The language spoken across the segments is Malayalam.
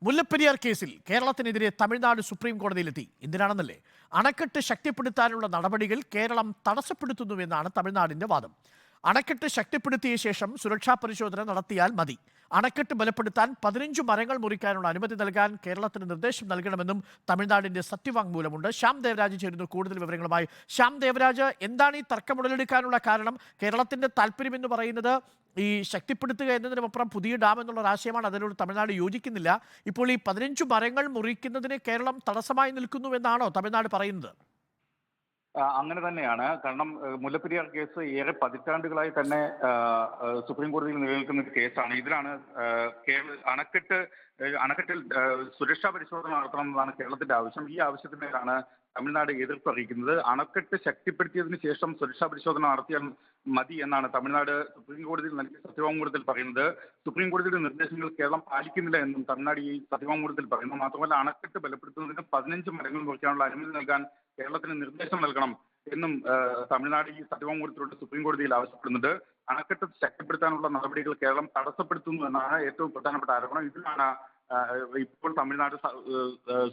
മുല്ലപ്പെരിയാർ കേസിൽ കേരളത്തിനെതിരെ തമിഴ്നാട് സുപ്രീം കോടതിയിലെത്തി. എന്തിനാണെന്നല്ലേ? അണക്കെട്ട് ശക്തിപ്പെടുത്താനുള്ള നടപടികൾ കേരളം തടസ്സപ്പെടുത്തുന്നുവെന്നാണ് തമിഴ്നാടിന്റെ വാദം. അണക്കെട്ട് ശക്തിപ്പെടുത്തിയ ശേഷം സുരക്ഷാ പരിശോധന നടത്തിയാൽ മതി. അണക്കെട്ട് ബലപ്പെടുത്താൻ 15 മരങ്ങൾ മുറിക്കാനുള്ള അനുമതി നൽകാൻ കേരളത്തിന് നിർദ്ദേശം നൽകണമെന്നും തമിഴ്നാടിന്റെ സത്യവാങ്മൂലമുണ്ട്. ശ്യാം ദേവരാജ് ചേരുന്നു കൂടുതൽ വിവരങ്ങളുമായി. ശ്യാം ദേവരാജ്, എന്താണ് ഈ തർക്കം ഉടലെടുക്കാനുള്ള കാരണം? കേരളത്തിന്റെ താല്പര്യം എന്ന് പറയുന്നത് ഈ ശക്തിപ്പെടുത്തുക എന്നതിനുമപ്പുറം പുതിയ ഡാം എന്നുള്ള ആശയമാണ്. അതിനോട് തമിഴ്നാട് യോജിക്കുന്നില്ല. ഇപ്പോൾ ഈ 15 മരങ്ങൾ മുറിക്കുന്നതിന് കേരളം തടസ്സമായി നിൽക്കുന്നുവെന്നാണോ തമിഴ്നാട് പറയുന്നത്? അങ്ങനെ തന്നെയാണ്. കാരണം മുല്ലപ്പെരിയാർ കേസ് ഏറെ പതിറ്റാണ്ടുകളായി തന്നെ സുപ്രീം കോടതിയിൽ നിലനിൽക്കുന്ന ഒരു കേസാണ്. ഇതിലാണ് അണക്കെട്ടിൽ സുരക്ഷാ പരിശോധന നടത്തണമെന്നതാണ് കേരളത്തിന്റെ ആവശ്യം. ഈ ആവശ്യത്തിന്മേലാണ് തമിഴ്നാട് എതിർപ്പ് അറിയിക്കുന്നത്. അണക്കെട്ട് ശക്തിപ്പെടുത്തിയതിനു ശേഷം സുരക്ഷാ പരിശോധന നടത്തിയാൽ മതി എന്നാണ് തമിഴ്നാട് സുപ്രീം കോടതിയിൽ നൽകിയ സത്യവാങ്മൂലത്തിൽ പറയുന്നത്. സുപ്രീം കോടതിയുടെ നിർദ്ദേശങ്ങൾ കേരളം പാലിക്കുന്നില്ല എന്നും തമിഴ്നാട് ഈ സത്യവാങ്മൂലത്തിൽ പറയുന്നു. മാത്രമല്ല, അണക്കെട്ട് ബലപ്പെടുത്തുന്നതിന് 15 മരങ്ങൾ മുറിക്കാനുള്ള അനുമതി നൽകാൻ കേരളത്തിന് നിർദ്ദേശം നൽകണം എന്നും തമിഴ്നാട് ഈ സത്യവാങ്മൂലത്തിലൂടെ സുപ്രീം കോടതിയിൽ ആവശ്യപ്പെടുന്നുണ്ട്. അണക്കെട്ട് ശക്തിപ്പെടുത്താനുള്ള നടപടികൾ കേരളം തടസ്സപ്പെടുത്തുന്നു എന്നാണ് ഏറ്റവും പ്രധാനപ്പെട്ട ആരോപണം. ഇതിലാണ് ഇപ്പോൾ തമിഴ്നാട്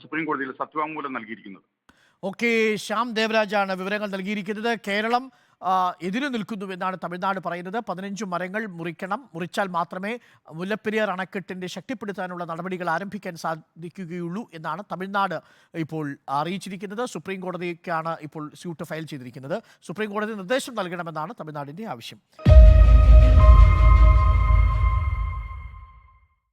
സുപ്രീം കോടതിയിൽ സത്യവാങ്മൂലം നൽകിയിരിക്കുന്നത്. ഓക്കെ, ശ്യാം ദേവരാജാണ് വിവരങ്ങൾ നൽകിയിരിക്കുന്നത്. കേരളം എതിരു നിൽക്കുന്നുവെന്നാണ് തമിഴ്നാട് പറയുന്നത്. 15 മരങ്ങൾ മുറിച്ചാൽ മാത്രമേ മുല്ലപ്പെരിയാർ അണക്കെട്ടിന്റെ ശക്തിപ്പെടുത്താനുള്ള നടപടികൾ ആരംഭിക്കാൻ സാധിക്കുകയുള്ളൂ എന്നാണ് തമിഴ്നാട് ഇപ്പോൾ അറിയിച്ചിരിക്കുന്നത്. സുപ്രീം കോടതിക്കാണ് ഇപ്പോൾ സ്യൂട്ട് ഫയൽ ചെയ്തിരിക്കുന്നത്. സുപ്രീം കോടതി നിർദ്ദേശം നൽകണമെന്നാണ് തമിഴ്നാടിന്റെ ആവശ്യം.